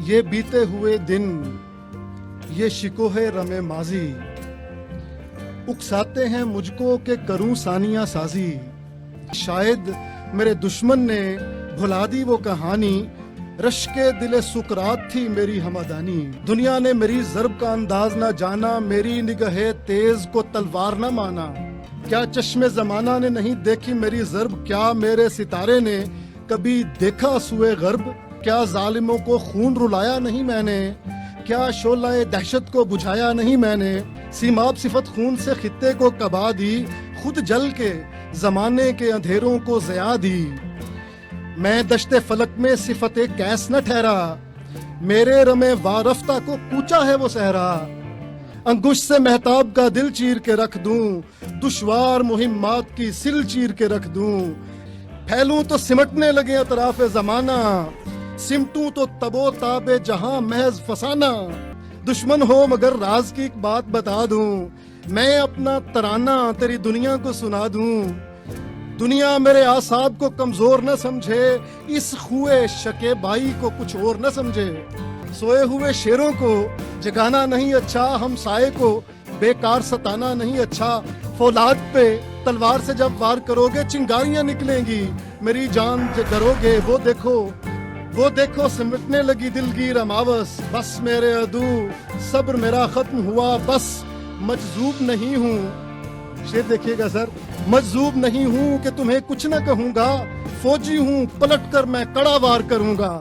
یہ بیتے ہوئے دن، یہ شکوہ رم ماضی، اکساتے ہیں مجھ کو کہ کروں ثانیہ سازی۔ شاید میرے دشمن نے بھلا دی وہ کہانی، رشک دل سکرات تھی میری ہمدانی۔ دنیا نے میری ضرب کا انداز نہ جانا، میری نگہ تیز کو تلوار نہ مانا۔ کیا چشم زمانہ نے نہیں دیکھی میری ضرب، کیا میرے ستارے نے کبھی دیکھا سوئے غرب؟ کیا ظالموں کو خون رلایا نہیں میں نے، کیا شعلہ دہشت کو بجھایا نہیں میں نے؟ سیماب صفت خون سے خطے کو کبا دی، خود جل کے زمانے کے اندھیروں کو ضیا دی۔ میں دشت فلک میں صفت کیس نہ ٹھہرا، میرے رمے وارفتہ کو کوچا ہے وہ صحرا۔ انگوش سے مہتاب کا دل چیر کے رکھ دوں، دشوار مہمات کی سل چیر کے رکھ دوں۔ پھیلوں تو سمٹنے لگے اطراف زمانہ، سمٹوں تو تب و تاب جہاں محض فسانہ۔ دشمن ہو مگر راز کی ایک بات بتا دوں، میں اپنا ترانہ تیری دنیا کو سنا دوں۔ دنیا میرے اعصاب کو کمزور نہ سمجھے، اس خوئے شکیبائی کو کچھ اور نہ سمجھے۔ سوئے ہوئے شیروں کو جگانا نہیں اچھا، ہم سائے کو بیکار ستانا نہیں اچھا۔ فولاد پہ تلوار سے جب وار کرو گے چنگاریاں نکلیں گی، میری جان جو ڈرو گے وہ دیکھو سمٹنے لگی دلگیر اماوس۔ بس میرے عدو صبر میرا ختم ہوا، بس مجذوب نہیں ہوں۔ شعر دیکھیے گا سر، مجذوب نہیں ہوں کہ تمہیں کچھ نہ کہوں گا، فوجی ہوں پلٹ کر میں کڑا وار کروں گا۔